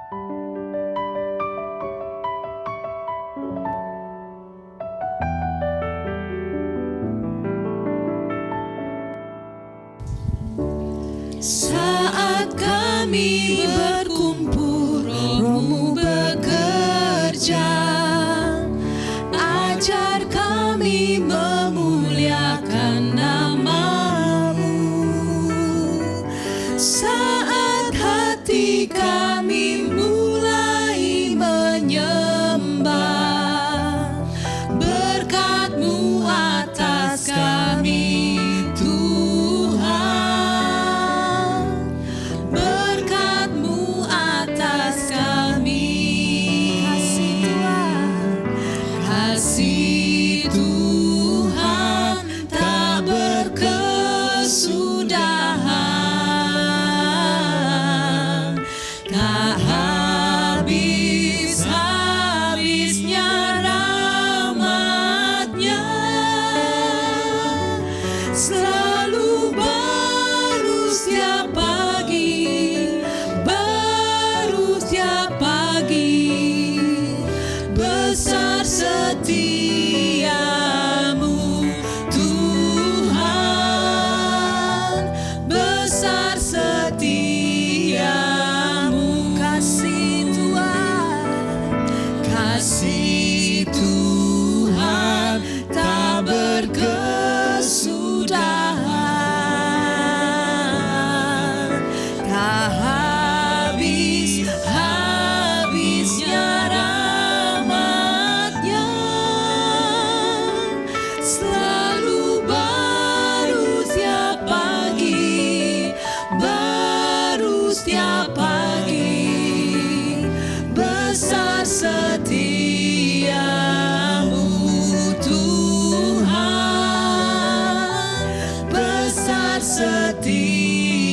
Saat kami berkumpul, Roh-Mu bekerja. Ajar kami memuliakan nama-Mu. Saat hati kami mulai menyembah, berkat-Mu atas kami.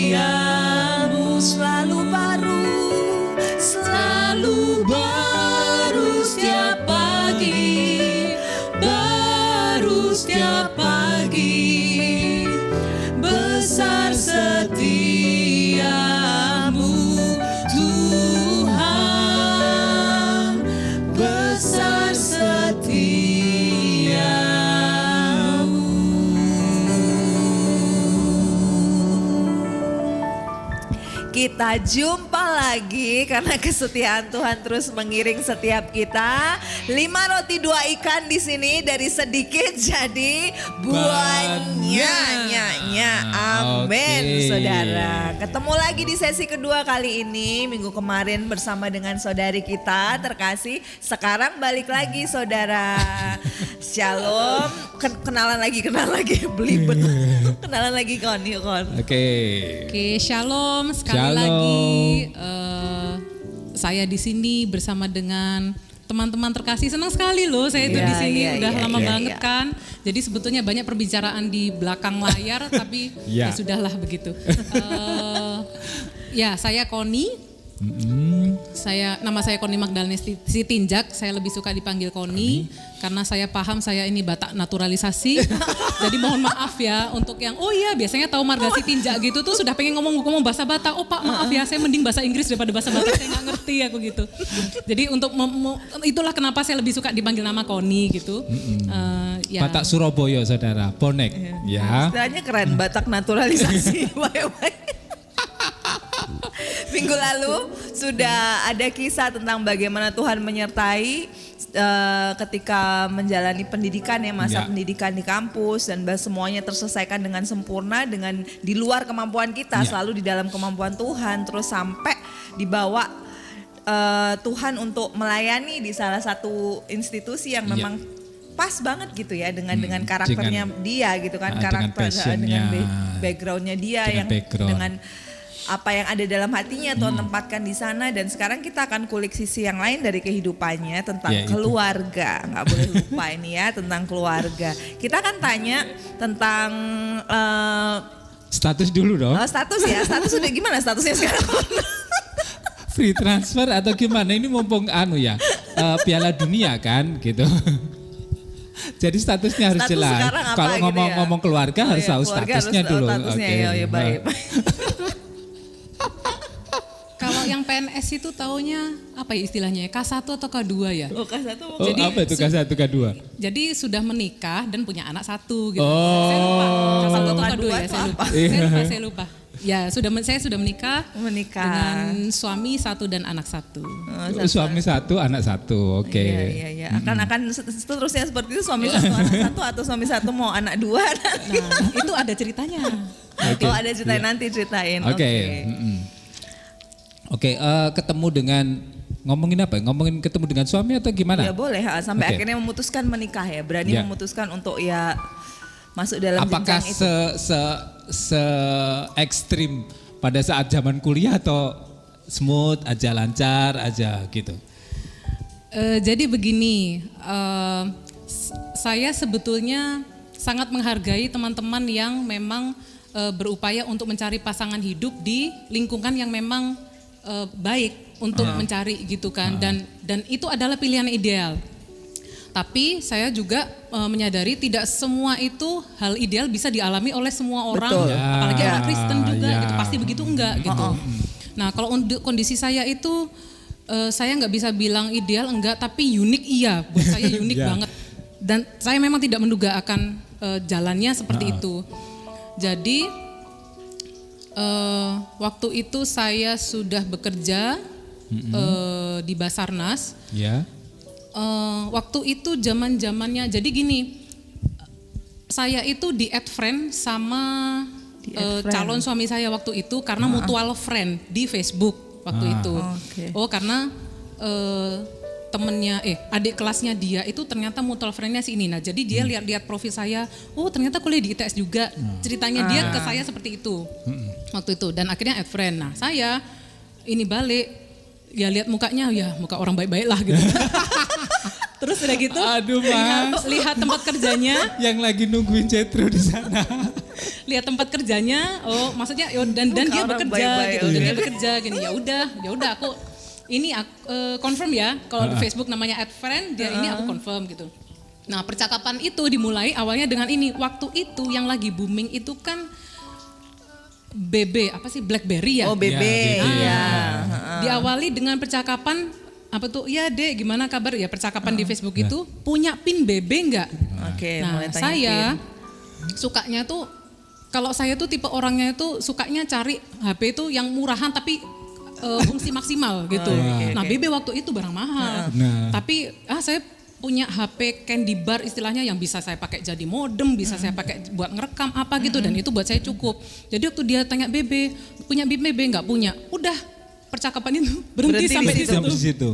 Setiamu selalu baru setiap pagi, besar setiamu Tuhan, besar setiamu. Kita jumpa lagi karena kesetiaan Tuhan terus mengiring setiap kita. 5 roti 2 ikan di sini dari sedikit jadi banyak. Amin, saudara. Ketemu lagi di sesi kedua kali ini. Minggu kemarin bersama dengan saudari kita terkasih. Sekarang balik lagi saudara. Shalom. Kenalan lagi belibet. Kenalan lagi Kon, yuk Kon. Oke, shalom sekali lagi. Saya di sini bersama dengan teman-teman terkasih. Senang sekali loh saya itu di sini udah lama banget kan. Jadi sebetulnya banyak perbicaraan di belakang layar tapi ya sudahlah begitu. Saya Koni. Nama saya Koni Magdalena Sitinjak. Saya lebih suka dipanggil Koni karena saya paham saya ini Batak naturalisasi. Jadi mohon maaf ya untuk yang biasanya tahu Marga Sitinjak gitu tuh sudah pengen ngomong bahasa Batak. Oh Pak maaf ya saya mending bahasa Inggris daripada bahasa Batak, saya nggak ngerti aku gitu. Jadi untuk itulah kenapa saya lebih suka dipanggil nama Koni gitu. Batak Surabaya saudara, bonek. Ya. Istilahnya keren, Batak naturalisasi. Minggu lalu sudah ada kisah tentang bagaimana Tuhan menyertai ketika menjalani pendidikan pendidikan di kampus dan semuanya terselesaikan dengan sempurna dengan di luar kemampuan kita, selalu di dalam kemampuan Tuhan, terus sampai dibawa Tuhan untuk melayani di salah satu institusi yang memang pas banget gitu ya dengan karakternya dia gitu kan, karakter dengan backgroundnya dia dengan apa yang ada dalam hatinya Tuhan tempatkan di sana. Dan sekarang kita akan kulik sisi yang lain dari kehidupannya tentang keluarga. Nggak boleh lupa ini ya, tentang keluarga. Kita akan tanya tentang status dulu dong. Status udah gimana statusnya sekarang? Free transfer atau gimana? Ini mumpung Piala Dunia kan gitu. Jadi statusnya harus jelas. Kalau ngomong keluarga harus tahu statusnya dulu. Statusnya baik. yang PNS itu taunya apa ya istilahnya? K1 atau K2 ya? Oh, K1. Jadi, apa itu K1 K2? Jadi sudah menikah dan punya anak 1 gitu. Oh. Saya lupa. K1 atau K2 K2 ya, saya lupa. Ya, saya sudah menikah. Dengan suami 1 dan anak 1. Suami 1, anak 1. Oke. Iya. Akan seterusnya seperti itu, suami 1 anak 1 atau suami 1 mau anak 2 nanti. Nah, itu ada ceritanya. Oh, ada ceritain nanti ceritain. Oke. Oke, ketemu dengan ngomongin apa? Ngomongin ketemu dengan suami atau gimana? Ya boleh, sampai akhirnya memutuskan menikah ya. Berani memutuskan untuk ya masuk dalam apakah jenjang itu. se ekstrim pada saat zaman kuliah atau smooth aja, lancar aja gitu? Jadi begini, saya sebetulnya sangat menghargai teman-teman yang memang berupaya untuk mencari pasangan hidup di lingkungan yang memang baik untuk mencari gitu kan, dan itu adalah pilihan ideal. Tapi saya juga menyadari tidak semua itu hal ideal bisa dialami oleh semua orang. Betul. Apalagi orang Kristen juga gitu, pasti begitu enggak gitu. Nah kalau untuk kondisi saya itu saya nggak bisa bilang ideal enggak, tapi unik iya, buat saya unik banget. Dan saya memang tidak menduga akan jalannya seperti itu. Jadi waktu itu saya sudah bekerja di Basarnas. Ya. Waktu itu zaman-zamannya, jadi gini, saya itu di-add friend sama calon suami saya waktu itu karena mutual friend di Facebook waktu itu. Oh karena temennya, adik kelasnya dia itu ternyata mutual friendnya si ini. Nah jadi dia lihat profil saya, oh ternyata kuliah di ITS juga. Ceritanya dia ke saya seperti itu waktu itu, dan akhirnya add friend. Nah saya ini balik, ya lihat mukanya, ya muka orang baik-baik lah gitu. Terus udah gitu, aduh Mas, lihat tempat kerjanya, yang lagi nungguin Cetro di sana. Lihat tempat kerjanya, oh maksudnya dan dia bekerja gitu, dan dia bekerja gini. Ya udah aku ini confirm ya, kalau di Facebook namanya add friend, dia ini aku confirm gitu. Nah percakapan itu dimulai awalnya dengan ini, waktu itu yang lagi booming itu kan BB, apa sih, BlackBerry ya? Oh BB, ya. Diawali dengan percakapan, apa tuh, ya Dek gimana kabar, ya percakapan di Facebook itu, punya PIN BB enggak? Oke, nah mulai tanya saya PIN. Sukanya tuh, kalau saya tuh tipe orangnya itu sukanya cari HP itu yang murahan tapi fungsi maksimal gitu. Nah BB waktu itu barang mahal, tapi saya punya HP candy bar istilahnya yang bisa saya pakai jadi modem, bisa saya pakai buat ngerekam apa gitu, dan itu buat saya cukup. Jadi waktu dia tanya BB, punya BB nggak punya, udah percakapan itu berhenti sampai di situ.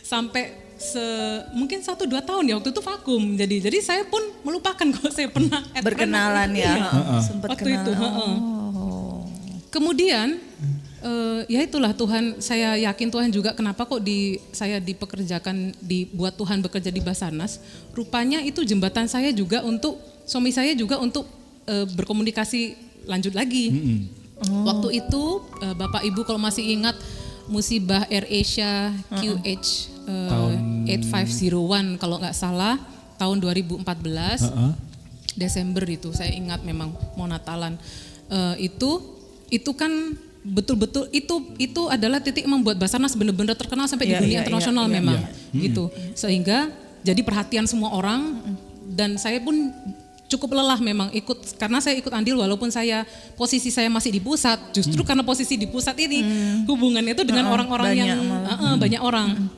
Sampai mungkin 1-2 tahun ya waktu itu vakum. Jadi saya pun melupakan kalau saya pernah berkenalan ya. Sempat waktu itu. Kemudian ya itulah Tuhan, saya yakin Tuhan juga kenapa kok saya dipekerjakan, dibuat Tuhan bekerja di Basarnas. Rupanya itu jembatan saya juga untuk suami saya juga untuk berkomunikasi lanjut lagi. Waktu itu Bapak Ibu kalau masih ingat musibah AirAsia QH 8501 kalau nggak salah tahun 2014 Desember itu, saya ingat memang mau Natalan. Itu kan betul-betul itu adalah titik membuat Basarnas benar-benar terkenal sampai di dunia internasional memang gitu, sehingga jadi perhatian semua orang, dan saya pun cukup lelah memang ikut, karena saya ikut andil walaupun posisi saya masih di pusat, justru karena posisi di pusat ini hubungannya itu dengan orang-orang yang banyak orang.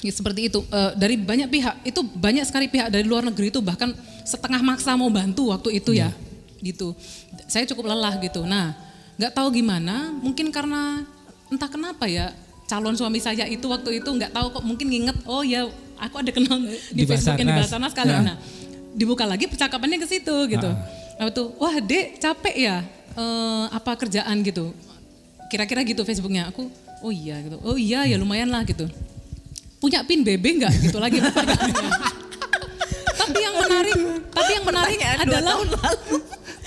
Ya, seperti itu, dari banyak pihak, itu banyak sekali pihak dari luar negeri itu bahkan setengah maksa mau bantu waktu itu ya gitu. Saya cukup lelah gitu. Nah nggak tahu gimana, mungkin karena entah kenapa ya, calon suami saya itu waktu itu nggak tahu kok, mungkin nginget, oh ya aku ada kenal di Facebook yang di Basarnas kali. Nah dibuka lagi percakapannya ke situ gitu. Lalu tuh, wah Dek capek ya, apa kerjaan gitu, kira-kira gitu Facebooknya. Aku oh iya gitu, oh iya ya lumayan lah gitu. Punya PIN BB nggak gitu lagi pertanyaannya. Tapi yang menarik adalah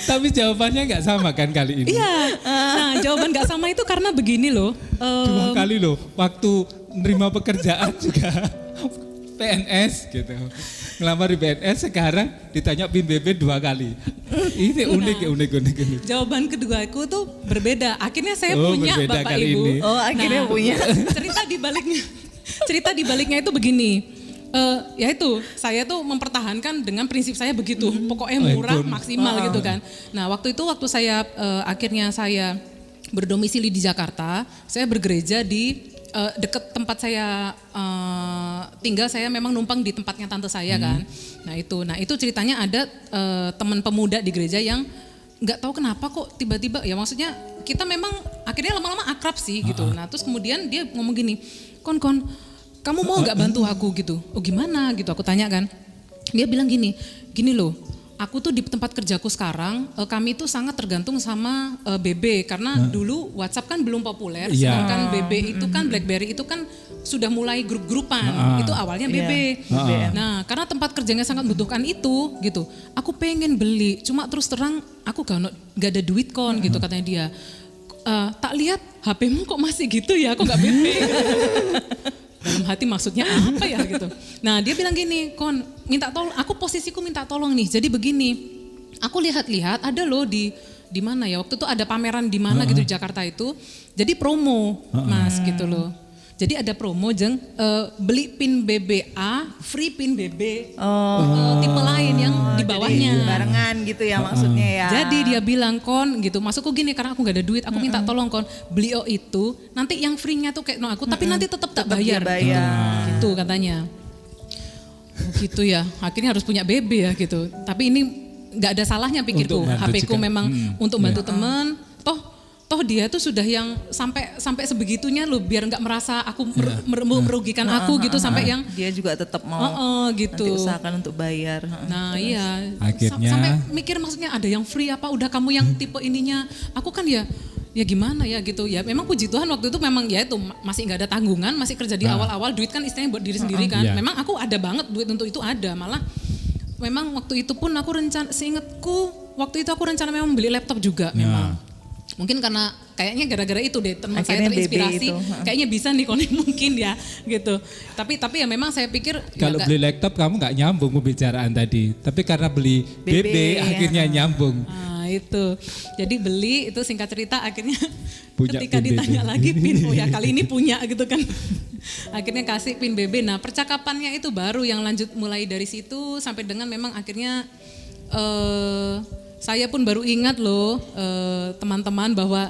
tapi jawabannya nggak sama kan kali ini? Iya. Nah jawaban nggak sama itu karena begini loh. 2 kali loh, waktu nerima pekerjaan juga PNS gitu. Ngelamar di PNS sekarang ditanya PIN BB 2 kali. Ini unik. Jawaban kedua aku tuh berbeda. Akhirnya saya punya berbeda Bapak kali Ibu. ini. Oh, akhirnya punya. Cerita di baliknya itu begini. Ya itu, saya tuh mempertahankan dengan prinsip saya begitu. Pokoknya murah, maksimal gitu kan. Nah, waktu saya akhirnya saya berdomisili di Jakarta, saya bergereja di dekat tempat saya tinggal. Saya memang numpang di tempatnya tante saya kan. Nah itu ceritanya ada teman pemuda di gereja yang nggak tahu kenapa kok tiba-tiba, ya maksudnya kita memang akhirnya lama-lama akrab sih gitu. Nah terus kemudian dia ngomong gini, kon kamu mau nggak bantu aku gitu? Oh gimana gitu, aku tanya kan. Dia bilang gini loh, aku tuh di tempat kerjaku sekarang, kami tuh sangat tergantung sama BB karena dulu WhatsApp kan belum populer, sedangkan BB itu kan BlackBerry itu kan sudah mulai grup-grupan, itu awalnya BB. Nah karena tempat kerjanya sangat membutuhkan itu gitu, aku pengen beli, cuma terus terang aku gak ada duit kon gitu katanya dia. Tak lihat HP-mu kok masih gitu ya, kok gak BB? Dalam hati maksudnya apa ya gitu. Nah dia bilang gini, kon minta tolong, aku posisiku minta tolong nih. Jadi begini, aku lihat-lihat ada loh di mana ya, waktu itu ada pameran di mana gitu di Jakarta itu. Jadi promo mas gitu loh. Jadi ada promo beli pin BBA, free pin BB tipe lain yang di bawahnya. Barengan gitu ya maksudnya ya. Jadi dia bilang kon gitu, masukku gini karena aku gak ada duit, aku minta tolong kon beli itu, nanti yang free-nya tuh kayak aku, tapi nanti tetap tak bayar. Gitu katanya. Gitu ya, akhirnya harus punya BB ya gitu. Tapi ini gak ada salahnya pikirku, HP-ku memang untuk bantu teman. Toh dia tuh sudah yang sampai sebegitunya loh, biar nggak merasa aku merugikan aku gitu, sampai yang dia juga tetap mau gitu. nanti usahakan untuk bayar. Nah iya, akhirnya sampai mikir maksudnya ada yang free apa, udah kamu yang tipe ininya, aku kan ya gimana ya gitu ya. Memang puji Tuhan waktu itu memang ya itu masih nggak ada tanggungan, masih kerja di awal-awal, duit kan istilahnya buat diri sendiri kan. Memang aku ada banget duit untuk itu, ada, malah memang waktu itu pun aku seingatku waktu itu aku rencana memang beli laptop juga memang. Mungkin karena kayaknya gara-gara itu deh teman saya terinspirasi, kayaknya bisa nih Koni mungkin ya gitu. Tapi ya memang saya pikir kalau beli laptop kamu nggak nyambung pembicaraan tadi, tapi karena beli BB akhirnya nyambung. Nah itu, jadi beli itu singkat cerita akhirnya punya ketika ditanya lagi pin, oh ya kali ini punya gitu kan. Akhirnya kasih pin BB. Nah percakapannya itu baru yang lanjut mulai dari situ sampai dengan memang akhirnya saya pun baru ingat loh teman-teman bahwa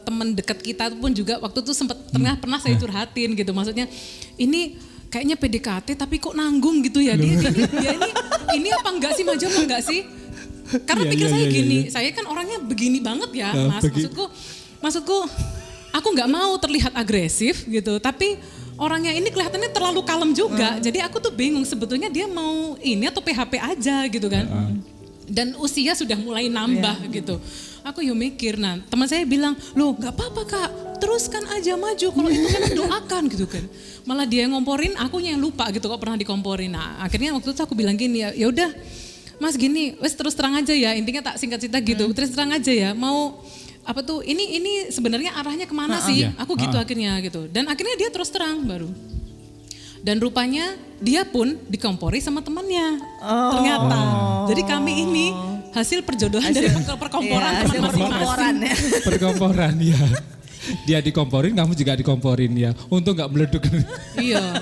teman dekat kita pun juga waktu itu sempat pernah saya curhatin gitu, maksudnya ini kayaknya PDKT tapi kok nanggung gitu ya, dia ini apa enggak sih, maju apa enggak sih, karena pikir saya gini, saya kan orangnya begini banget ya mas, maksudku aku nggak mau terlihat agresif gitu, tapi orangnya ini kelihatannya terlalu kalem juga, jadi aku tuh bingung sebetulnya dia mau ini atau PHP aja gitu kan. Dan usia sudah mulai nambah gitu. Aku yuk mikir, nah teman saya bilang, loh gak apa-apa kak, teruskan aja maju, kalau itu memang doakan gitu kan. Malah dia yang ngomporin, akunya yang lupa gitu kok pernah dikomporin. Nah akhirnya waktu itu aku bilang gini, ya udah mas gini, wes terus terang aja ya, intinya tak singkat cerita gitu, terus terang aja ya, mau apa tuh, ini sebenarnya arahnya kemana sih, aku gitu akhirnya gitu. Dan akhirnya dia terus terang baru. Dan rupanya dia pun dikompori sama temannya, ternyata. Jadi kami ini hasil perjodohan dari perkomporan teman masing-masing. Perkomporan ya. Dia dikomporin, kamu juga dikomporin ya. Untung nggak meleduk. Iya.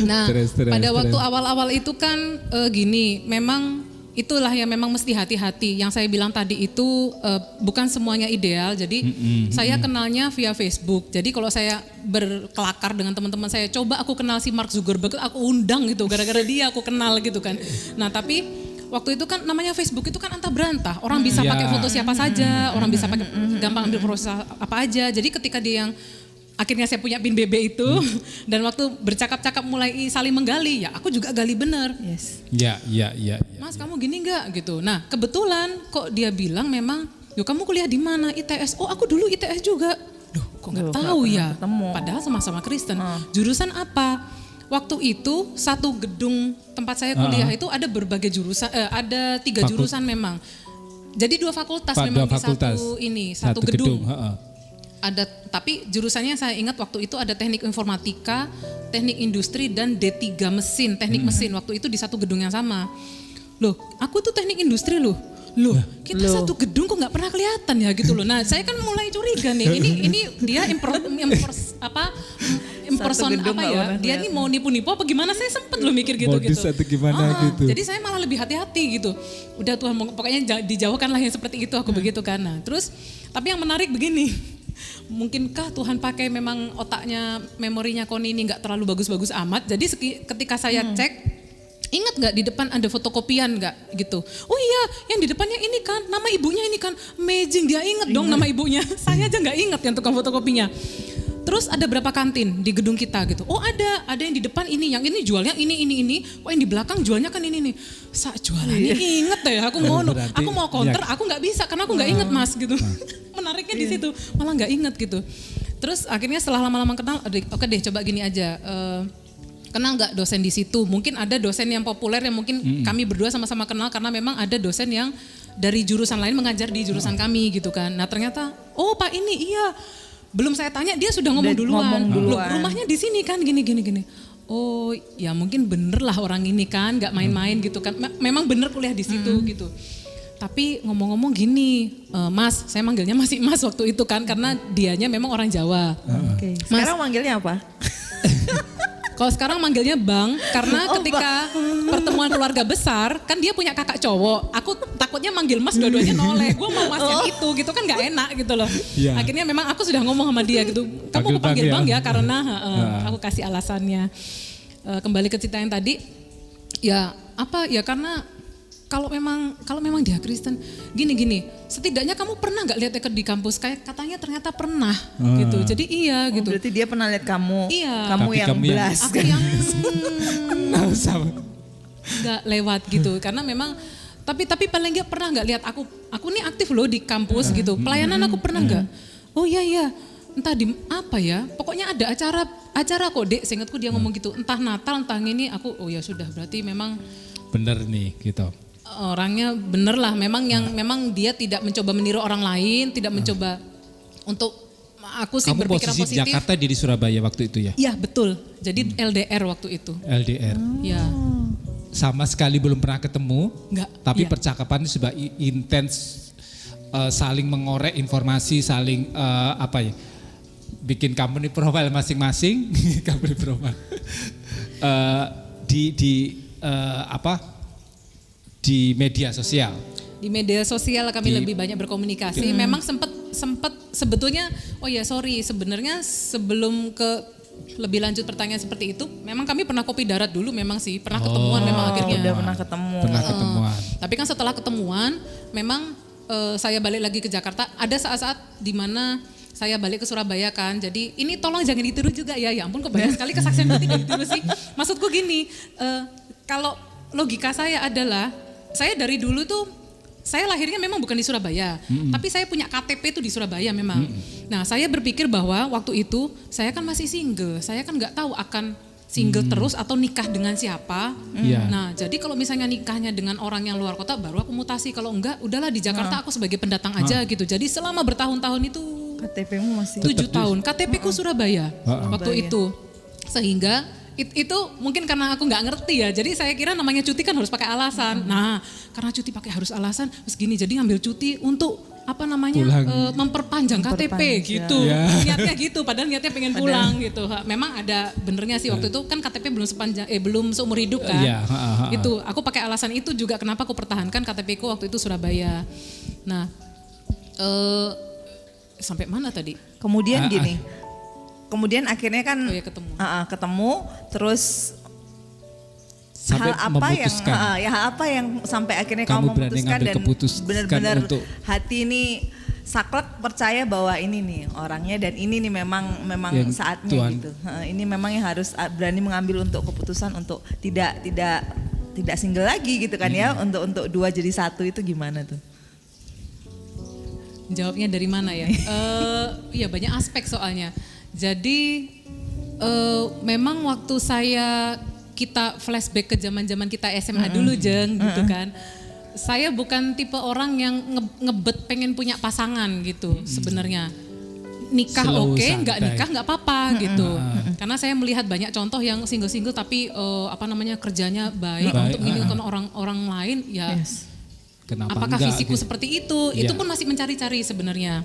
Nah, pada waktu awal-awal itu kan gini, memang itulah yang memang mesti hati-hati. Yang saya bilang tadi itu bukan semuanya ideal. Jadi saya kenalnya via Facebook. Jadi kalau saya berkelakar dengan teman-teman saya, coba aku kenal si Mark Zuckerberg, aku undang gitu. Gara-gara dia aku kenal gitu kan. Nah tapi waktu itu kan namanya Facebook itu kan antah berantah. Orang bisa pakai foto siapa saja, orang bisa pakai gampang ambil proses apa aja. Jadi ketika dia yang akhirnya saya punya pin BB itu dan waktu bercakap-cakap mulai saling menggali, ya aku juga gali bener. Yes. Ya. Mas kamu gini enggak gitu. Nah kebetulan kok dia bilang memang, yo kamu kuliah di mana? ITS. Oh aku dulu ITS juga. Duh kok nggak tahu ya. Ketemu. Padahal sama-sama Kristen. Jurusan apa? Waktu itu satu gedung tempat saya kuliah itu ada berbagai jurusan, ada 3 jurusan memang. Jadi 2 fakultas memang di satu gedung. Ada, tapi jurusannya saya ingat waktu itu ada teknik informatika, teknik industri dan D3 mesin, teknik mesin. Waktu itu di satu gedung yang sama. Loh, aku tuh teknik industri loh. Kita satu gedung kok nggak pernah kelihatan ya gitu loh. Nah, saya kan mulai curiga nih. Ini dia Dia nih mau nipu-nipu apa gimana? Saya sempet loh mikir gitu. Modus atau gimana gitu. Jadi saya malah lebih hati-hati gitu. Udah Tuhan, pokoknya dijauhkanlah yang seperti itu, aku begitu kan. Nah, terus tapi yang menarik begini. Mungkinkah Tuhan pakai memang otaknya, memorinya Koni ini nggak terlalu bagus-bagus amat. Jadi ketika saya cek, ingat nggak di depan ada fotokopian nggak gitu? Oh iya, yang di depannya ini kan, nama ibunya ini kan, amazing, dia inget dong nama ibunya. Saya aja nggak inget yang tukang fotokopinya. Terus ada berapa kantin di gedung kita gitu? Oh ada yang di depan ini, yang ini jualnya ini. Oh yang di belakang jualnya kan ini. Jualannya inget deh, aku mau counter, aku nggak bisa karena aku nggak inget mas gitu. Menariknya di situ, malah nggak inget gitu. Terus akhirnya setelah lama-lama kenal, oke deh coba gini aja. Kenal nggak dosen di situ? Mungkin ada dosen yang populer yang mungkin kami berdua sama-sama kenal karena memang ada dosen yang dari jurusan lain mengajar di jurusan kami gitu kan. Nah ternyata, oh Pak ini iya. Belum saya tanya dia sudah ngomong duluan. Loh, rumahnya di sini kan gini. Oh ya mungkin bener lah orang ini kan nggak main-main gitu kan. Memang bener kuliah di situ gitu. Tapi ngomong-ngomong gini, Mas, saya manggilnya masih Mas waktu itu kan karena dianya memang orang Jawa. Okay. Sekarang manggilnya apa? Kalau sekarang manggilnya Bang, karena ketika pertemuan keluarga besar, kan dia punya kakak cowok. Aku takutnya manggil Mas dua-duanya noleh. Gue mau Mas yang itu gitu kan gak enak gitu loh. Yeah. Akhirnya memang aku sudah ngomong sama dia gitu. Kamu mau panggil Bang ya karena aku kasih alasannya. Kembali ke cerita yang tadi, ya apa ya karena kalau memang dia Kristen, gini, setidaknya kamu pernah nggak lihat di kampus? Kayak katanya ternyata pernah, gitu. Jadi iya gitu. Berarti dia pernah lihat kamu, iya. Kamu yang belas. Aku yang nggak lewat gitu, karena memang. Tapi paling nggak pernah nggak lihat aku nih aktif loh di kampus gitu. Pelayanan aku pernah nggak? Oh iya. Entah di apa ya, pokoknya ada acara kok Dek, seingatku dia ngomong gitu. Entah Natal, entah ini aku, oh ya sudah berarti memang. Bener nih gitu. Orangnya bener lah, memang dia tidak mencoba meniru orang lain, tidak mencoba untuk aku sih kamu berpikiran posisi positif. Jakarta di Surabaya waktu itu ya? Iya betul, jadi LDR waktu itu. LDR. Ya. Sama sekali belum pernah ketemu, enggak. Tapi percakapan sudah intens, saling mengorek informasi, saling bikin company profile masing-masing, company profile di media sosial. Di media sosial kami lebih banyak berkomunikasi. Memang sempat sebetulnya, sebenarnya sebelum ke lebih lanjut pertanyaan seperti itu, memang kami pernah kopi darat dulu, memang sih pernah ketemuan memang akhirnya. Udah pernah ketemu. Tapi kan setelah ketemuan, memang saya balik lagi ke Jakarta. Ada saat-saat di mana saya balik ke Surabaya kan, jadi ini tolong jangan ditiru juga ya. Ya ampun, kok banyak sekali kesaksian berarti gak ditiru sih. Maksudku gini, kalau logika saya adalah saya dari dulu tuh, saya lahirnya memang bukan di Surabaya, tapi saya punya KTP tuh di Surabaya memang. Nah saya berpikir bahwa waktu itu saya kan masih single, saya kan nggak tahu akan single terus atau nikah dengan siapa. Nah jadi kalau misalnya nikahnya dengan orang yang luar kota, baru aku mutasi. Kalau enggak, udahlah di Jakarta aku sebagai pendatang aja gitu. Jadi selama bertahun-tahun itu, KTP-mu masih 7 tahun, KTP-ku Surabaya waktu itu. Sehingga itu mungkin karena aku nggak ngerti ya, jadi saya kira namanya cuti kan harus pakai alasan. Nah karena cuti pakai harus alasan, terus gini jadi ngambil cuti untuk memperpanjang KTP gitu. Niatnya gitu, padahal niatnya pengen pulang gitu. Memang ada benernya sih waktu itu kan KTP belum seumur hidup kan. Itu aku pakai alasan itu juga kenapa aku pertahankan KTP-ku waktu itu Surabaya. Nah sampai mana tadi? Kemudian gini. Kemudian akhirnya kan ketemu terus sampai hal apa yang sampai akhirnya kamu memutuskan dan benar-benar hati ini saklek percaya bahwa ini nih orangnya dan ini nih memang yang saatnya Tuhan. Gitu. Ini memang yang harus berani mengambil untuk keputusan untuk tidak single lagi gitu kan ya, untuk 2 jadi 1 itu gimana tuh? Jawabnya dari mana ya? Iya banyak aspek soalnya. Jadi memang waktu kita flashback ke zaman-zaman kita SMA dulu Jeng gitu kan. Saya bukan tipe orang yang ngebet pengen punya pasangan gitu sebenarnya. nikah Slow, oke, santai. nggak nikah nggak apa-apa gitu. Karena saya melihat banyak contoh yang single tapi kerjanya baik untuk menginginkan orang lain ya. Kenapa Apakah enggak, fisikku gitu. seperti itu? Itu pun masih mencari-cari sebenarnya.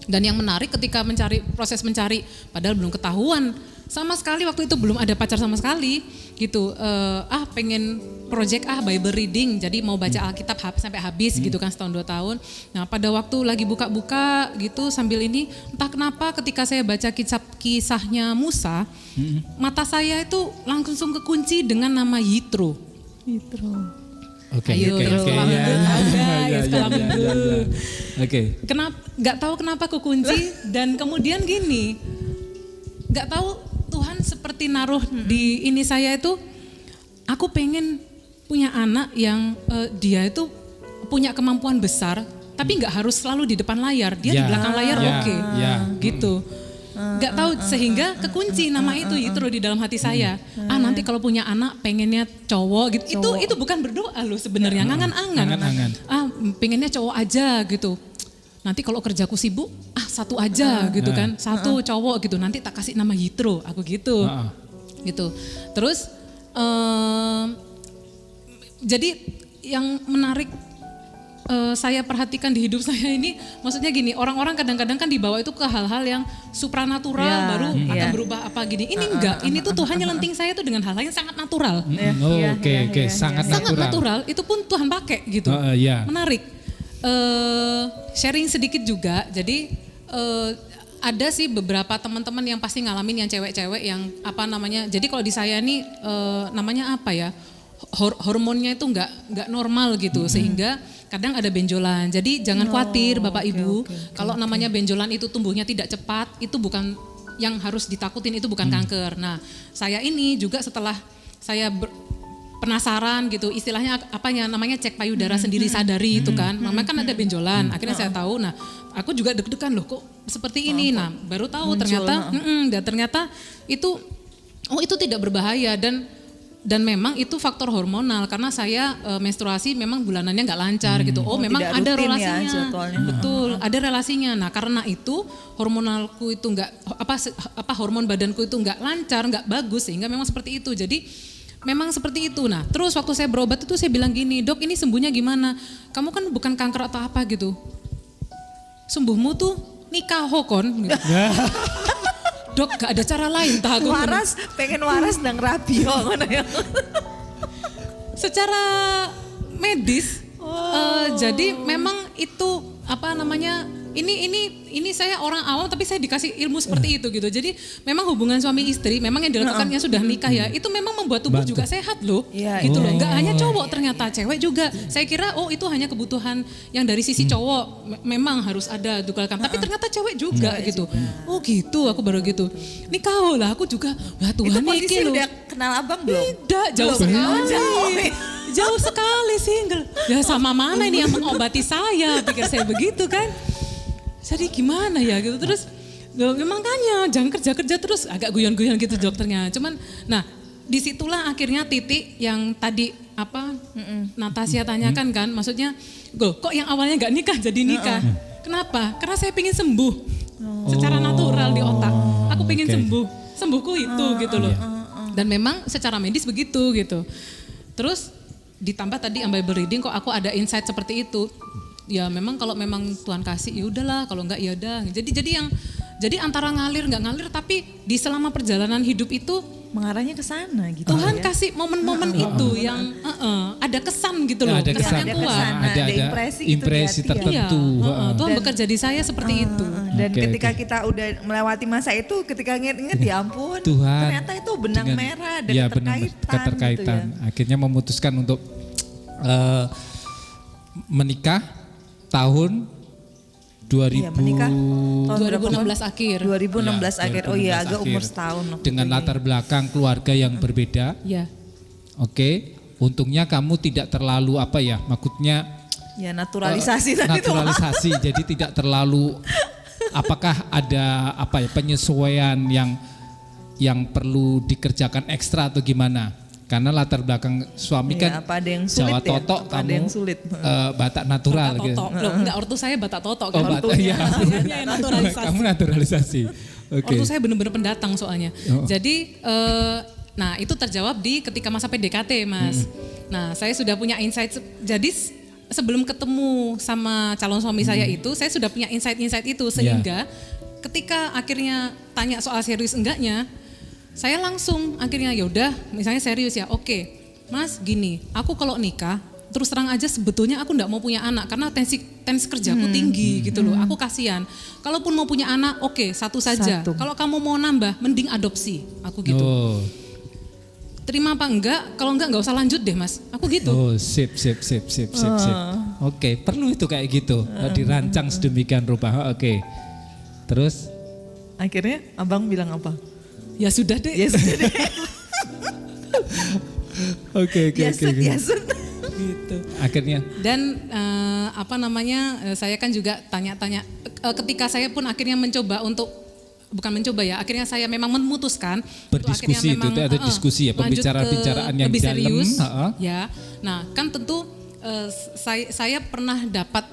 Dan yang menarik ketika proses mencari, padahal belum ketahuan sama sekali waktu itu belum ada pacar sama sekali gitu. Pengen project Bible reading, jadi mau baca Alkitab sampai habis gitu kan setahun 2 tahun. Nah pada waktu lagi buka-buka gitu sambil ini, entah kenapa ketika saya baca kisahnya Musa, mata saya itu langsung kekunci dengan nama Yitro. Oke. Sekolah minggu ada, sekolah minggu. Oke. Nggak tahu kenapa kekunci dan kemudian gini, nggak tahu Tuhan seperti naruh di ini saya itu, aku pengen punya anak yang dia itu punya kemampuan besar, tapi nggak harus selalu di depan layar, dia di belakang layar oke, gitu. Nggak tahu sehingga kekunci nama itu Yitro di dalam hati saya. Nanti kalau punya anak pengennya cowok gitu. Itu bukan berdoa loh sebenarnya, ngangan-angan. Pengennya cowok aja gitu. Nanti kalau kerjaku sibuk, satu aja gitu kan, satu cowok gitu. Nanti tak kasih nama Yitro, aku gitu. Gitu. Terus jadi yang menarik saya perhatikan di hidup saya ini, maksudnya gini, orang-orang kadang-kadang kan dibawa itu ke hal-hal yang supranatural baru akan berubah apa gini. Ini enggak, ini tuh Tuhan nyelenting saya tuh dengan hal-hal yang sangat natural. Oke, sangat natural. Itu pun Tuhan pakai gitu. Menarik. Sharing sedikit juga, jadi ada sih beberapa teman-teman yang pasti ngalamin yang cewek-cewek yang jadi kalau di saya nih namanya apa ya, hormonnya itu nggak normal gitu, sehingga kadang ada benjolan. Jadi jangan khawatir Bapak Ibu, kalau namanya benjolan itu tumbuhnya tidak cepat, itu bukan yang harus ditakutin, itu bukan kanker. Nah, saya ini juga setelah saya penasaran gitu, istilahnya namanya cek payudara sendiri sadari itu kan. Namanya kan ada benjolan. Akhirnya saya tahu. Nah, aku juga deg-degan loh kok seperti ini. Nah, baru tahu ternyata itu itu tidak berbahaya dan memang itu faktor hormonal karena saya menstruasi memang bulanannya nggak lancar gitu. Memang ada relasinya. Betul, ada relasinya. Nah, karena itu hormonalku itu hormon badanku itu nggak lancar, nggak bagus sehingga memang seperti itu. Jadi memang seperti itu. Nah, terus waktu saya berobat itu saya bilang gini, "Dok, ini sembuhnya gimana? Kamu kan bukan kanker atau apa gitu. Sembuhmu tuh nikah kon." Gitu. Dok, gak ada cara lain tak aku. Pengen waras dan rapi ya. Secara medis, jadi memang itu ini saya orang awam tapi saya dikasih ilmu seperti itu gitu. Jadi memang hubungan suami istri memang yang dilakukannya sudah nikah ya, itu memang membuat tubuh juga sehat loh. Gitu loh. Enggak hanya cowok, ternyata cewek juga. Saya kira itu hanya kebutuhan yang dari sisi cowok memang harus ada dukalkan, tapi ternyata cewek juga gitu. Oh gitu, aku baru gitu. Nikah lah aku juga. Wah Tuhan, itu posisi udah kenal abang belum? Tidak, jauh sekali. Jauh sekali single. Ya sama mana ini yang mengobati saya, pikir saya begitu kan. Jadi gimana ya gitu, terus makanya jangan kerja-kerja terus, agak guyon-guyon gitu dokternya. Cuman nah disitulah akhirnya titik yang tadi Natasha tanyakan kan, maksudnya kok yang awalnya gak nikah jadi nikah. Kenapa? Karena saya pengen sembuh secara natural di otak. Aku pengen sembuhku itu gitu loh. Dan memang secara medis begitu gitu. Terus ditambah tadi Bible reading kok aku ada insight seperti itu. Ya memang kalau memang Tuhan kasih ya udahlah, kalau enggak ya udah. Jadi antara ngalir enggak ngalir, tapi di selama perjalanan hidup itu mengarahnya ke sana gitu. Tuhan kasih momen-momen itu yang ada kesan gitu loh, ada kesan yang kuat. Ada impresi tertentu. Tuhan bekerja di saya seperti itu. Dan ketika kita udah melewati masa itu, ketika ingat ya ampun, Tuhan, ternyata itu benang merah dan keterkaitan. Gitu ya. Akhirnya memutuskan untuk menikah tahun 2016 akhir. 2016 akhir. Oh iya, agak umur setahun. Dengan latar belakang keluarga yang berbeda. Iya. Oke, untungnya kamu tidak terlalu maksudnya ya naturalisasi naturalisasi. Jadi tidak terlalu apakah ada penyesuaian yang perlu dikerjakan ekstra atau gimana? Karena latar belakang suami kan apa ada yang sulit Jawa Totok, apa ada yang sulit. Batak natural Batak gitu. Totok. Loh, enggak, ortu saya Batak Totok kan. Oh, Batak, iya. Sayanya yang naturalisasi. Kamu naturalisasi. Oke. Ortu saya benar-benar pendatang soalnya. Jadi nah itu terjawab di ketika masa PDKT, Mas. Nah, saya sudah punya insight. Jadi sebelum ketemu sama calon suami saya itu, saya sudah punya insight-insight itu sehingga ketika akhirnya tanya soal serius enggaknya, saya langsung akhirnya yaudah misalnya serius ya, oke Mas gini, aku kalau nikah terus terang aja sebetulnya aku enggak mau punya anak karena tensi kerjaku tinggi gitu loh, aku kasihan. Kalaupun mau punya anak oke, satu saja. Kalau kamu mau nambah mending adopsi, aku gitu. Terima apa enggak? Kalau enggak usah lanjut deh Mas, aku gitu. Oh sip. Oke, perlu itu kayak gitu, dirancang sedemikian rupa. Oke. Terus? Akhirnya abang bilang apa? Ya sudah deh. Oke. Yasud. Gitu. Akhirnya. Dan saya kan juga tanya-tanya. Ketika saya pun akhirnya mencoba untuk akhirnya saya memang memutuskan berdiskusi itu ada diskusi ya, pembicaraan yang lebih dalam. Serius, ya. Nah, kan tentu saya pernah dapat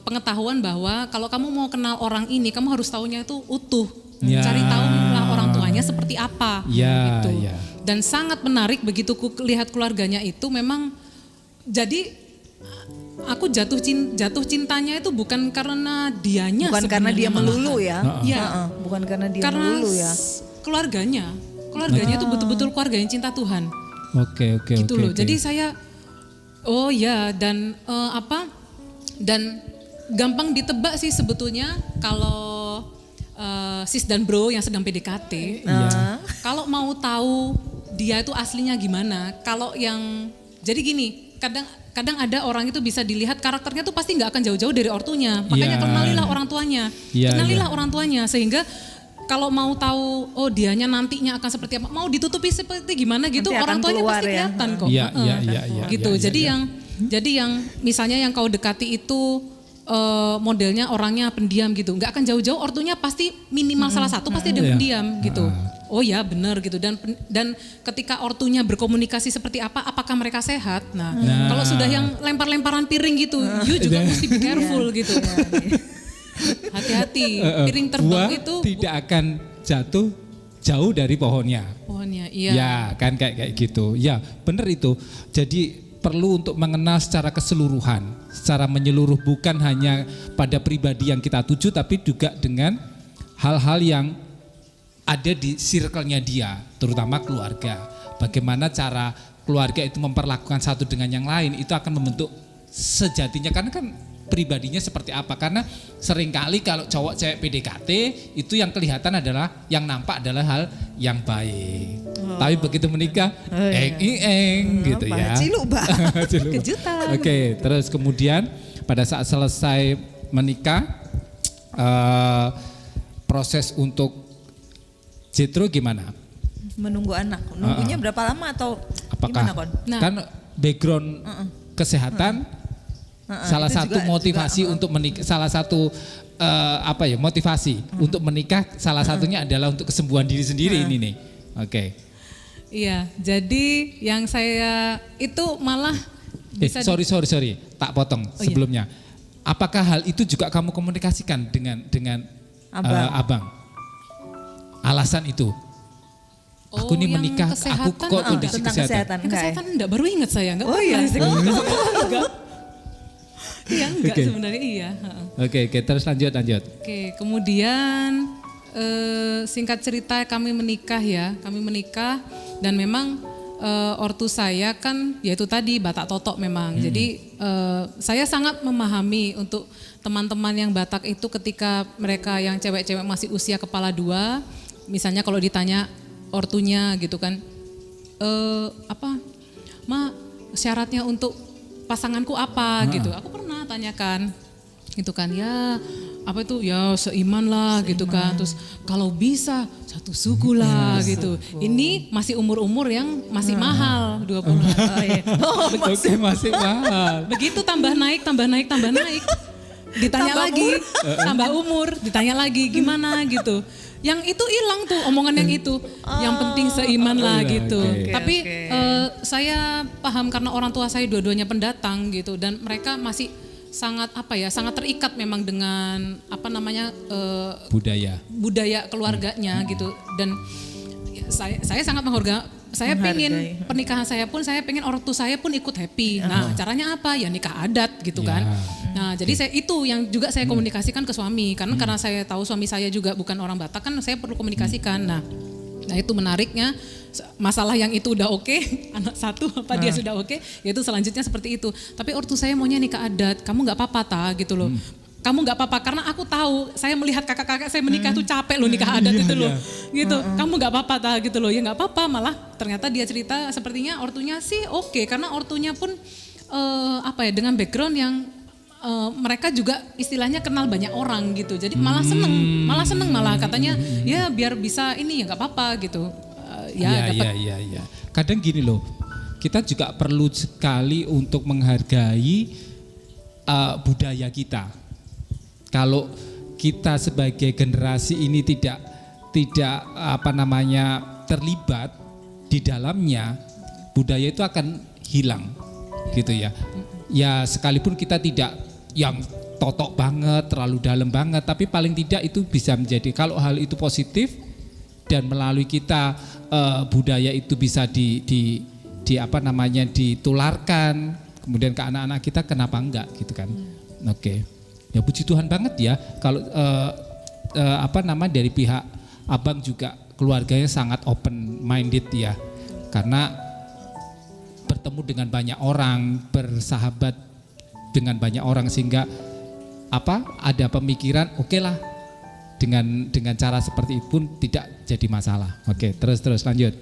pengetahuan bahwa kalau kamu mau kenal orang ini, kamu harus tahunya itu utuh. Cari tahu lah orang tuanya seperti apa gitu. Dan sangat menarik begitu lihat keluarganya itu memang jadi aku jatuh cintanya itu bukan karena dianya, bukan karena dia melulu ya. Bukan karena dia melulu ya. Keluarganya itu betul-betul keluarga yang cinta Tuhan. Oke. Gitu loh. Jadi saya dan gampang ditebak sih sebetulnya kalau sis dan bro yang sedang PDKT, kalau mau tahu dia itu aslinya gimana, jadi gini, kadang ada orang itu bisa dilihat karakternya tuh pasti nggak akan jauh-jauh dari ortunya, makanya kenalilah orang tuanya, sehingga kalau mau tahu dianya nantinya akan seperti apa, mau ditutupi seperti gimana gitu, nanti orang tuanya pasti kelihatan kok. Gitu. Jadi yang misalnya yang kau dekati itu modelnya orangnya pendiam gitu, nggak akan jauh-jauh ortunya pasti minimal salah satu pasti ada pendiam gitu. Oh ya benar gitu, dan ketika ortunya berkomunikasi seperti apa, apakah mereka sehat? Nah. Kalau sudah yang lempar-lemparan piring gitu, you juga mesti be careful gitu. Hati-hati, piring terbang itu tidak akan jatuh jauh dari pohonnya. Iya. Ya kan kayak gitu. Ya benar itu. Jadi perlu untuk mengenal secara keseluruhan, secara menyeluruh, bukan hanya pada pribadi yang kita tuju, tapi juga dengan hal-hal yang ada di circle-nya dia, terutama keluarga. Bagaimana cara keluarga itu memperlakukan satu dengan yang lain, itu akan membentuk sejatinya, karena kan pribadinya seperti apa. Karena seringkali kalau cowok cewek PDKT itu yang kelihatan adalah, yang nampak adalah hal yang baik. Tapi begitu menikah, gitu ya. Ciluk. Kejutan. Oke, terus kemudian pada saat selesai menikah, proses untuk Jethro gimana? Menunggu anak. Nunggunya berapa lama atau apakah gimana Kon? Kan background kesehatan salah satu motivasi untuk menikah, salah satu motivasi untuk menikah, salah satunya adalah untuk kesembuhan diri sendiri ini nih. Oke. Iya, jadi yang saya itu malah bisa sorry, tak potong sebelumnya. Apakah hal itu juga kamu komunikasikan dengan abang? Alasan itu. Aku nih menikah, aku kok kondisi kesehatan. Kesehatan enggak, baru ingat saya, enggak. Enggak sebenarnya iya. Oke, terus lanjut. Oke, kemudian singkat cerita kami menikah dan memang ortu saya kan yaitu tadi Batak Totok memang. Jadi saya sangat memahami untuk teman-teman yang Batak itu ketika mereka yang cewek-cewek masih usia kepala dua, misalnya kalau ditanya ortunya gitu kan, syaratnya untuk pasanganku apa gitu. Aku pernah tanyakan gitu kan, ya apa itu ya seiman lah gitu kan, terus kalau bisa satu suku lah gitu. Ini masih umur-umur yang masih mahal 20. Masih mahal. Begitu tambah naik. ditanya lagi, tambah umur, ditanya lagi gimana gitu. Yang itu hilang tuh omongan yang itu. Yang penting seiman lah gitu. Tapi saya paham karena orang tua saya dua-duanya pendatang gitu dan mereka masih sangat sangat terikat memang dengan budaya keluarganya gitu. Dan saya sangat menghargai. Saya pengen pernikahan saya pun, saya pengen ortu saya pun ikut happy. Nah caranya apa? Ya nikah adat gitu kan. Nah jadi itu yang juga saya komunikasikan ke suami. Karena saya tahu suami saya juga bukan orang Batak kan, saya perlu komunikasikan. Nah itu menariknya, masalah yang itu udah oke, anak satu dia sudah oke, yaitu selanjutnya seperti itu. Tapi ortu saya maunya nikah adat, kamu gak apa-apa gitu loh. Kamu nggak apa-apa karena aku tahu, saya melihat kakak-kakak saya menikah tuh capek loh nikah adat itu loh, gitu. Kamu nggak apa-apa gitu loh, ya nggak apa-apa. Malah ternyata dia cerita sepertinya ortunya sih oke, karena ortunya pun dengan background yang mereka juga istilahnya kenal banyak orang gitu, jadi malah seneng malah katanya ya biar bisa ini ya nggak apa-apa gitu. Iya. Kadang gini loh, kita juga perlu sekali untuk menghargai budaya kita. Kalau kita sebagai generasi ini tidak terlibat di dalamnya, budaya itu akan hilang gitu ya. Ya sekalipun kita tidak yang totok banget, terlalu dalam banget, tapi paling tidak itu bisa menjadi, kalau hal itu positif dan melalui kita budaya itu bisa ditularkan kemudian ke anak-anak kita, kenapa enggak gitu kan. Oke. Ya puji Tuhan banget ya kalau dari pihak abang juga keluarganya sangat open minded ya, karena bertemu dengan banyak orang, bersahabat dengan banyak orang sehingga ada pemikiran oke lah dengan cara seperti itu pun tidak jadi masalah. Oke, terus lanjut.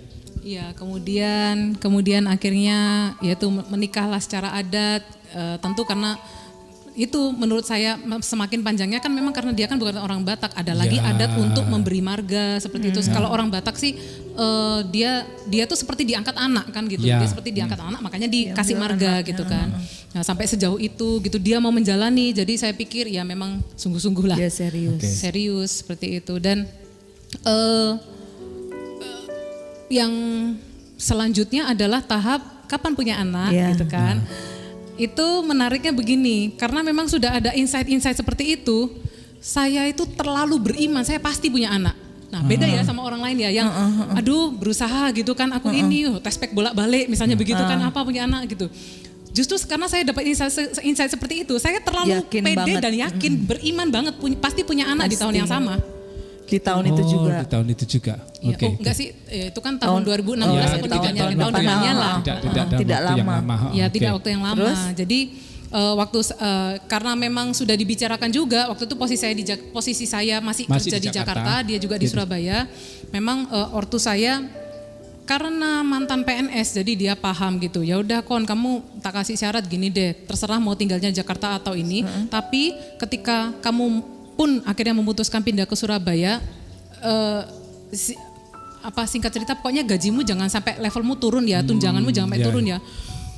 Iya, kemudian akhirnya yaitu menikahlah secara adat, tentu karena itu menurut saya semakin panjangnya kan memang karena dia kan bukan orang Batak, ada lagi adat untuk memberi marga seperti itu. Kalau orang Batak sih dia tuh seperti diangkat anak kan gitu, dia seperti diangkat anak makanya dikasih marga gitu kan. Nah sampai sejauh itu gitu dia mau menjalani, jadi saya pikir ya memang sungguh-sungguh lah. Dia serius. Serius seperti itu. Dan yang selanjutnya adalah tahap kapan punya anak gitu kan. Itu menariknya begini, karena memang sudah ada insight-insight seperti itu, saya itu terlalu beriman, saya pasti punya anak. Nah beda ya sama orang lain ya, yang aduh berusaha gitu kan, aku tes pack bolak-balik misalnya begitu kan, apa punya anak gitu. Justru karena saya dapat insight seperti itu, saya terlalu pede banget. Dan yakin, beriman banget, pasti punya anak di tahun yang sama. Di tahun itu juga. Di tahun itu juga. Oke. Enggak sih, itu kan tahun 2016 pernikahannya, tahun depannya lah. Tidak lama. Ya, tidak waktu yang lama. Terus? Jadi karena memang sudah dibicarakan juga, waktu itu posisi saya masih kerja di Jakarta, dia juga di Surabaya. Memang ortu saya karena mantan PNS, jadi dia paham gitu. Ya udah Kon, kamu tak kasih syarat gini deh, terserah mau tinggalnya Jakarta atau ini. Tapi ketika kamu pun akhirnya memutuskan pindah ke Surabaya, singkat cerita pokoknya gajimu jangan sampai levelmu turun ya, tunjanganmu jangan sampai turun ya.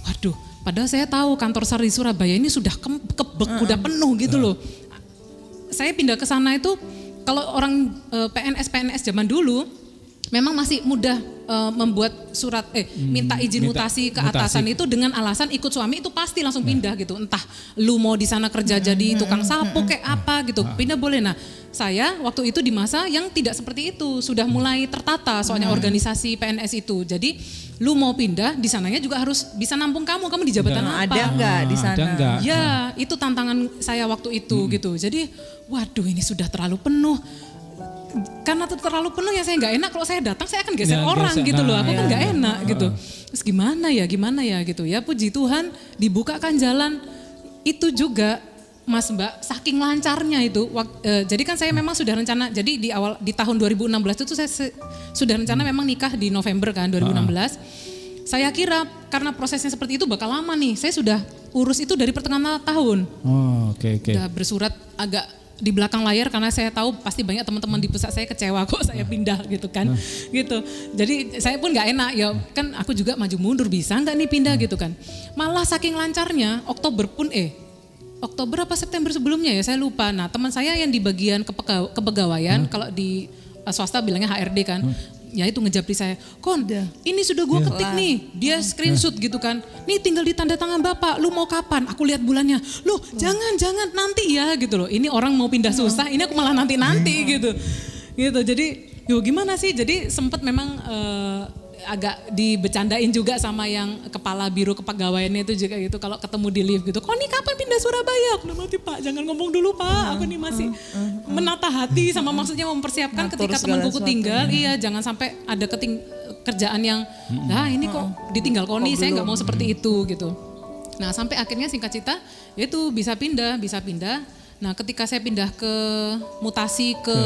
Waduh, padahal saya tahu kantor SAR di Surabaya ini sudah kebek, udah penuh gitu loh. Saya pindah ke sana itu kalau orang PNS zaman dulu memang masih mudah membuat surat minta izin mutasi ke atasan itu dengan alasan ikut suami itu pasti langsung pindah gitu. Entah lu mau di sana kerja jadi tukang sapu kayak apa gitu, pindah boleh. Nah, saya waktu itu di masa yang tidak seperti itu, sudah mulai tertata soalnya organisasi PNS itu. Jadi lu mau pindah di sananya juga harus bisa nampung kamu di jabatan apa? Ada enggak di sana? Ya, itu tantangan saya waktu itu gitu. Jadi, waduh ini sudah terlalu penuh. Karena terlalu penuh ya saya nggak enak, kalau saya datang saya akan geser orang gitu loh, aku kan nggak enak gitu. Terus gimana ya gitu ya, puji Tuhan dibukakan jalan itu juga Mas Mbak, saking lancarnya itu. Jadi kan saya memang sudah rencana, jadi di tahun 2016 itu saya sudah rencana memang nikah di November kan 2016. Saya kira karena prosesnya seperti itu bakal lama nih, saya sudah urus itu dari pertengahan tahun. Oke. Udah bersurat agak di belakang layar karena saya tahu pasti banyak teman-teman di pusat saya kecewa kok saya pindah gitu kan. Gitu. Jadi saya pun nggak enak ya kan, aku juga maju mundur bisa nggak nih pindah gitu kan. Malah saking lancarnya Oktober pun Oktober apa September sebelumnya ya, saya lupa. Nah, teman saya yang di bagian kepegawaian, kalau di swasta bilangnya HRD kan, ya itu ngejapri saya, "Kon, ini sudah gua ketik nih." Dia screenshot gitu kan. "Nih tinggal ditanda tangan Bapak, lu mau kapan?" Aku lihat bulannya. "Loh, jangan nanti ya," gitu loh. Ini orang mau pindah susah, ini aku malah nanti gitu. Gitu. Jadi, yo gimana sih? Jadi sempat memang agak dibecandain juga sama yang kepala biro kepegawaiannya itu juga gitu, kalau ketemu di lift gitu, "Kok nih kapan pindah Surabaya?" Aku bilang, "Pak, jangan ngomong dulu Pak, aku nih masih menata hati sama maksudnya mempersiapkan ketika temanku tinggal, iya jangan sampai ada kerjaan yang, nah ini kok ditinggal Koni, saya nggak mau seperti itu gitu." Nah sampai akhirnya singkat cerita, itu bisa pindah. Nah ketika saya pindah ke mutasi ke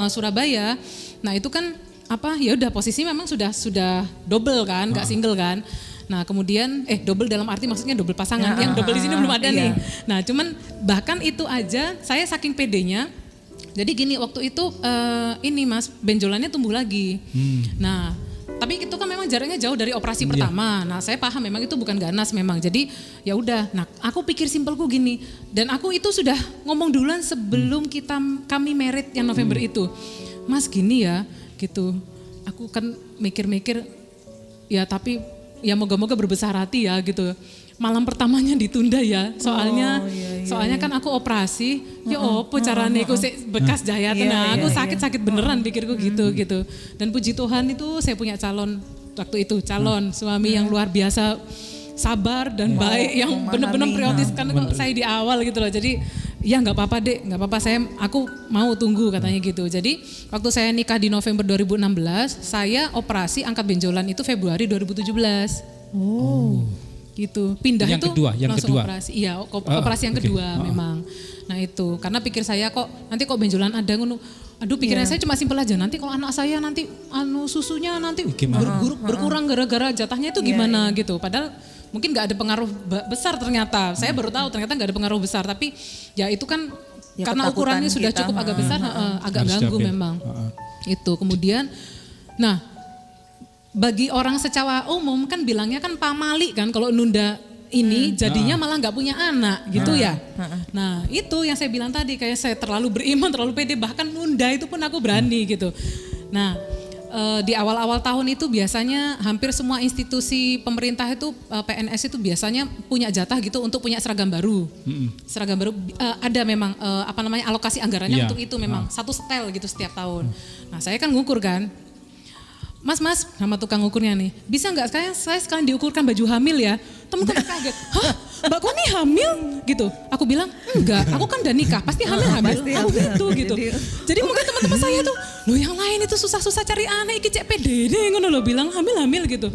Surabaya, nah itu kan ya udah posisi memang sudah double kan, nggak single kan. Nah kemudian double dalam arti maksudnya double pasangan, yang double di sini belum ada nih. Nah cuman bahkan itu aja saya saking pedenya. Jadi gini, waktu itu ini Mas, benjolannya tumbuh lagi. Nah tapi itu kan memang jaraknya jauh dari operasi pertama. Nah saya paham memang itu bukan ganas memang. Jadi ya udah. Nah aku pikir simpelku gini, dan aku itu sudah ngomong duluan sebelum kami married yang November itu, "Mas gini ya." Gitu, aku kan mikir-mikir ya, tapi ya moga-moga berbesar hati ya gitu. Malam pertamanya ditunda ya, soalnya kan aku operasi, ya opo carane aku bekas jahit, aku sakit beneran pikirku gitu. Dan puji Tuhan itu saya punya calon waktu itu, suami yang luar biasa sabar dan baik, yang benar-benar prioritaskan saya di awal gitu loh. Jadi ya nggak apa-apa Dek, nggak apa-apa, aku mau tunggu katanya gitu. Jadi waktu saya nikah di November 2016, saya operasi angkat benjolan itu Februari 2017. Gitu. Pindah yang itu langsung operasi. Iya, operasi yang kedua memang. Nah itu, karena pikir saya nanti benjolan ada ngono. Aduh pikiran saya cuma simpel aja, nanti kalau anak saya nanti susunya nanti berkurang gara-gara jatahnya itu gimana gitu. Padahal mungkin nggak ada pengaruh besar ternyata. Saya baru tahu ternyata nggak ada pengaruh besar, tapi ya itu kan ya, karena ukurannya sudah cukup agak besar, agak ganggu memang. Itu kemudian, nah bagi orang secara umum kan bilangnya kan pamali kan kalau nunda ini jadinya malah nggak punya anak gitu ya. Nah itu yang saya bilang tadi, kayak saya terlalu beriman, terlalu pede, bahkan nunda itu pun aku berani gitu. Nah di awal-awal tahun itu biasanya hampir semua institusi pemerintah itu PNS itu biasanya punya jatah gitu untuk punya seragam baru. Seragam baru ada memang alokasi anggarannya untuk itu memang satu setel gitu setiap tahun. Nah saya kan ngukur kan, Mas sama tukang ukurnya nih, bisa nggak saya sekalian diukurkan baju hamil ya? Temen-temen kaget, "Hah, Mbak Koni hamil?" gitu. Aku bilang, "Enggak, aku kan udah nikah, pasti hamil." Aku gitu. Jadi mungkin teman-teman saya tuh, "Loh yang lain itu susah-susah cari anak, iki cek pede deh," ngono loh, bilang hamil gitu.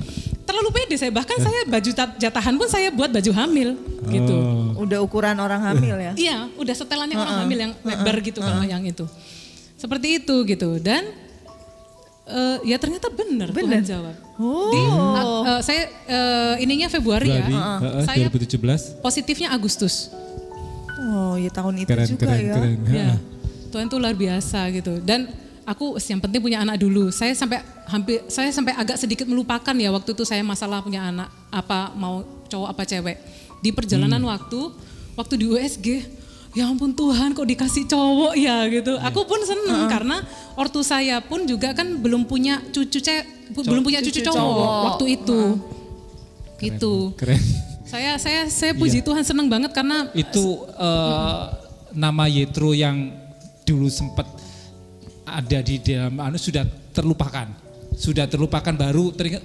Terlalu pede saya, bahkan saya baju jatahan pun saya buat baju hamil gitu. Udah ukuran orang hamil ya? Iya, udah setelannya orang hamil yang lebar gitu kalau yang itu. Seperti itu gitu, dan ya ternyata benar Tuhan jawab. Saya ininya Februari ya. Saya 2017. Positifnya Agustus. Oh ya tahun itu keren, juga ya. Keren. Ya. Tuhan tuh luar biasa gitu. Dan aku yang penting punya anak dulu. Saya sampai agak sedikit melupakan ya waktu itu saya masalah punya anak, apa mau cowok apa cewek. Di perjalanan waktu di USG, ya ampun Tuhan kok dikasih cowok ya gitu. Aku pun seneng karena ortu saya pun juga kan belum punya cucu cowok waktu itu. Gitu. Keren. Saya puji Tuhan seneng banget karena itu nama Yetro yang dulu sempat ada di dalam sudah terlupakan baru teringat,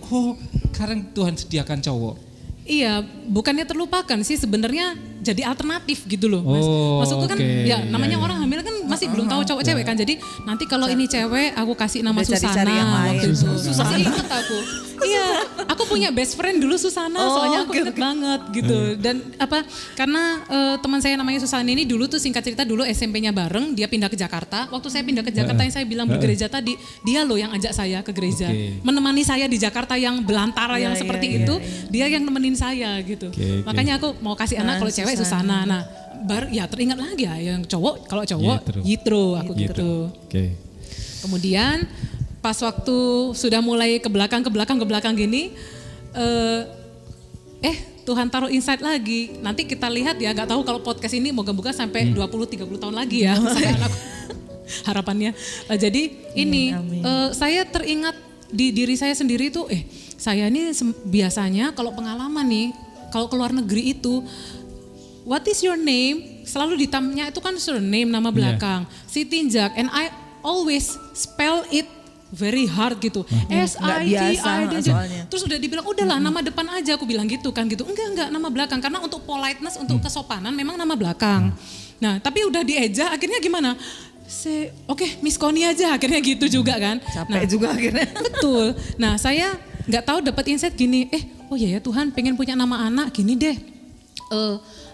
sekarang Tuhan sediakan cowok. Iya, bukannya terlupakan sih sebenarnya, jadi alternatif gitu loh Mas. Maksudku kan ya namanya orang hamil kan masih belum tahu cowok cewek kan. Jadi nanti kalau ini cewek aku kasih nama Susana waktu itu. Susana ingat aku. Iya, aku punya best friend dulu Susana, soalnya aku inget banget gitu. Dan karena teman saya namanya Susana ini dulu tuh singkat cerita dulu SMP-nya bareng, dia pindah ke Jakarta. Waktu saya pindah ke Jakarta yang saya bilang bergereja tadi, dia loh yang ajak saya ke gereja. Menemani saya di Jakarta yang belantara yang seperti itu, dia yang nemenin saya gitu. Makanya aku mau kasih anak kalau cewek Susana. Nah, ya teringat lagi ya yang cowok, kalau cowok Yitro aku gitu. Kemudian pas waktu sudah mulai ke belakang gini, Tuhan taruh insight lagi. Nanti kita lihat ya, gak tahu kalau podcast ini moga-moga sampai 20-30 tahun lagi ya. Saya anak harapannya. Jadi ini saya teringat di diri saya sendiri tuh, saya ini biasanya kalau pengalaman nih, kalau keluar negeri itu, what is your name? Selalu ditanya itu kan surname, nama belakang. Si Tinjak, and I always spell it very hard gitu. S-I-T-I-D. Terus udah dibilang, udahlah nama depan aja, aku bilang gitu kan gitu. Enggak, nama belakang. Karena untuk politeness, untuk kesopanan memang nama belakang. Nah tapi udah dieja, akhirnya gimana? Oke, Miss Connie aja, akhirnya gitu juga kan. Capek juga akhirnya. Betul. Nah saya nggak tahu dapat insight gini, oh iya ya Tuhan pengen punya nama anak gini deh.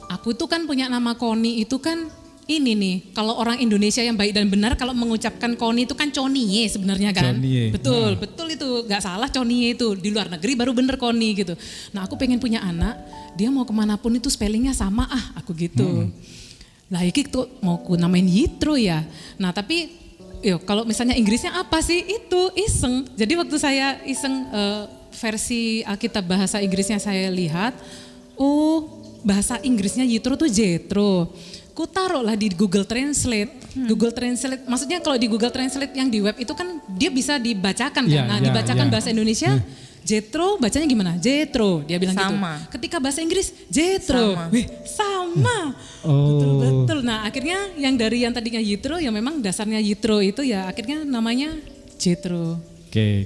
Aku tuh kan punya nama Connie itu kan ini nih, kalau orang Indonesia yang baik dan benar kalau mengucapkan Connie itu kan Conie sebenarnya kan. Conie. Betul itu, nggak salah Conie itu. Di luar negeri baru bener Connie gitu. Nah aku pengen punya anak, dia mau kemanapun itu spellingnya sama aku gitu. Lah iki tuh mau ku namain Yitro ya. Nah tapi kalau misalnya Inggrisnya apa sih? Itu iseng. Jadi waktu saya iseng versi Alkitab bahasa Inggrisnya saya lihat, bahasa Inggrisnya Yitro tuh Jethro. Ku taruhlah di Google Translate. Google Translate, maksudnya kalau di Google Translate yang di web itu kan dia bisa dibacakan kan. Nah dibacakan bahasa Indonesia, Jethro bacanya gimana? Jethro, dia bilang sama. Gitu. Ketika bahasa Inggris, Jethro. Sama. Betul-betul. Nah akhirnya yang dari yang tadinya Yitro, ya memang dasarnya Yitro itu ya akhirnya namanya Jethro. Oke.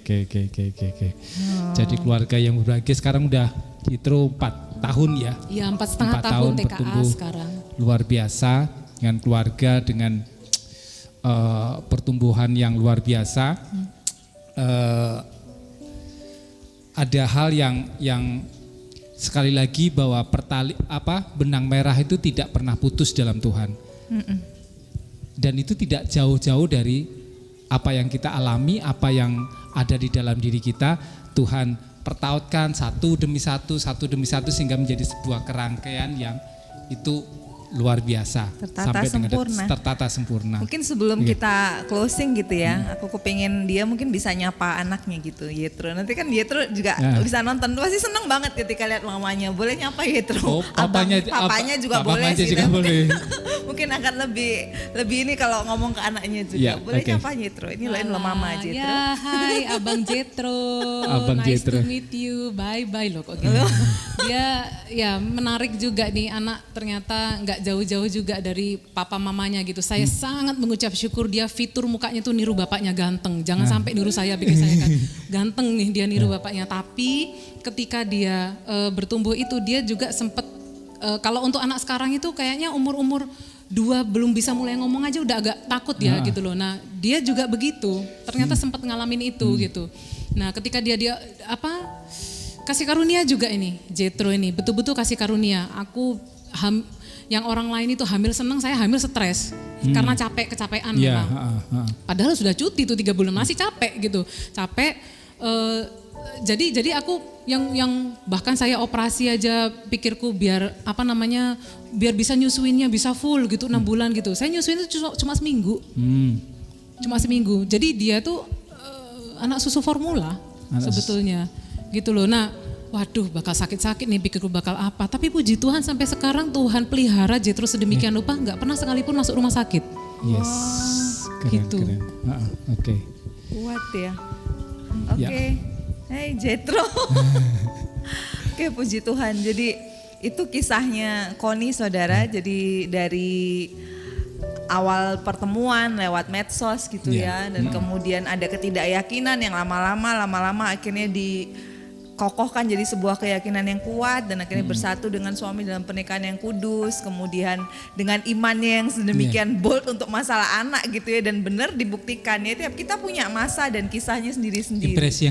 Jadi keluarga yang berbahagia sekarang udah Yitro 4 tahun ya. Iya 4,5 tahun TKA bertumbuh sekarang. Luar biasa dengan keluarga, dengan pertumbuhan yang luar biasa. Ada hal yang sekali lagi bahwa benang merah itu tidak pernah putus dalam Tuhan. Dan itu tidak jauh-jauh dari apa yang kita alami, apa yang ada di dalam diri kita. Tuhan pertautkan satu demi satu sehingga menjadi sebuah kerangkaian yang itu luar biasa. Tertata sempurna. Mungkin sebelum kita closing gitu ya, aku kepengen dia mungkin bisa nyapa anaknya gitu, Yetro. Nanti kan Yetro juga bisa nonton, pasti seneng banget ketika lihat mamanya. Boleh nyapa Yetro? Papanya juga boleh sih. Juga boleh. Mungkin akan lebih ini kalau ngomong ke anaknya juga. Boleh nyapa Yetro? Ini lain lo mama Yetro. Ya, hai Abang Jethro. Nice to meet you. Bye loh kok gitu. Dia ya menarik juga nih anak, ternyata nggak jauh-jauh juga dari papa mamanya gitu. Saya sangat mengucap syukur, dia fitur mukanya tuh niru bapaknya ganteng. Jangan sampai niru saya, bikin saya kan ganteng nih dia niru bapaknya. Tapi ketika dia bertumbuh itu dia juga sempat kalau untuk anak sekarang itu kayaknya umur 2 belum bisa mulai ngomong aja udah agak takut ya gitu loh. Nah dia juga begitu, ternyata sempat ngalamin itu gitu. Nah ketika dia kasih karunia juga ini, Jethro ini betul-betul kasih karunia. Aku yang orang lain itu hamil seneng, saya hamil stres karena kecapean memang. Padahal sudah cuti tuh 3 bulan masih capek gitu, jadi aku yang bahkan saya operasi aja pikirku biar biar bisa nyusuinnya bisa full gitu 6 bulan gitu. Saya nyusuin itu cuma seminggu. Cuma seminggu. Jadi dia tuh anak susu formula sebetulnya. Gitu loh. Nah, waduh bakal sakit-sakit nih, pikirku bakal apa. Tapi puji Tuhan sampai sekarang Tuhan pelihara Jethro sedemikian rupa, gak pernah sekalipun masuk rumah sakit. Yes, keren. Oke. Kuat ya. Oke. Hai Jethro. Oke, puji Tuhan. Jadi itu kisahnya Connie saudara. Jadi dari awal pertemuan lewat medsos gitu ya. Dan kemudian ada ketidakyakinan yang lama-lama akhirnya dikokohkan jadi sebuah keyakinan yang kuat, dan akhirnya bersatu dengan suami dalam pernikahan yang kudus, kemudian dengan imannya yang sedemikian bold untuk masalah anak gitu ya, dan benar dibuktikan ya, tiap kita punya masa dan kisahnya sendiri-sendiri. Impresi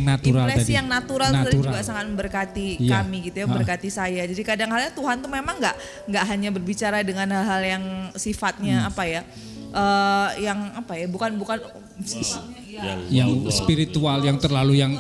yang natural tadi juga sangat memberkati kami gitu ya, berkati saya. Jadi kadang-kadang Tuhan tuh memang nggak hanya berbicara dengan hal-hal yang sifatnya bukan yang spiritual, yang terlalu yang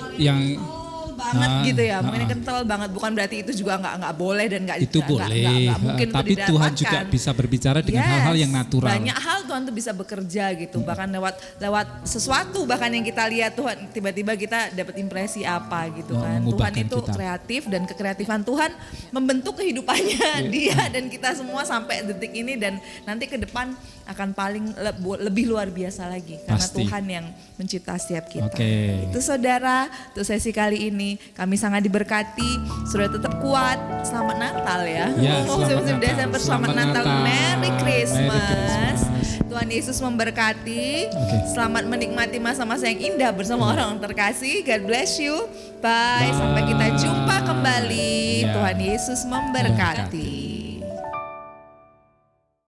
banget gitu ya, mungkin kental banget, bukan berarti itu juga nggak boleh dan nggak itu boleh, nggak mungkin untuk tapi Tuhan juga didapatkan. bisa berbicara dengan hal-hal yang natural. Banyak hal Tuhan tuh bisa bekerja gitu, bahkan lewat sesuatu bahkan yang kita lihat Tuhan tiba-tiba kita dapat impresi apa gitu kan. Tuhan Mengubahkan itu kita. kreatif dan kekreatifan Tuhan membentuk kehidupannya dia dan kita semua sampai detik ini dan nanti ke depan akan paling lebih luar biasa lagi karena Pasti. Tuhan yang mencipta setiap kita. Oke. Itu saudara, untuk sesi kali ini kami sangat diberkati. Saudara tetap kuat. Selamat Natal ya. Ya, selamat Musim Natal. Desember, selamat Selamat Natal. Natal. Merry Christmas. Merry Christmas. Tuhan Yesus memberkati. Oke. Selamat menikmati masa-masa yang indah bersama orang terkasih. God bless you. Bye. Sampai kita jumpa kembali. Ya. Tuhan Yesus memberkati.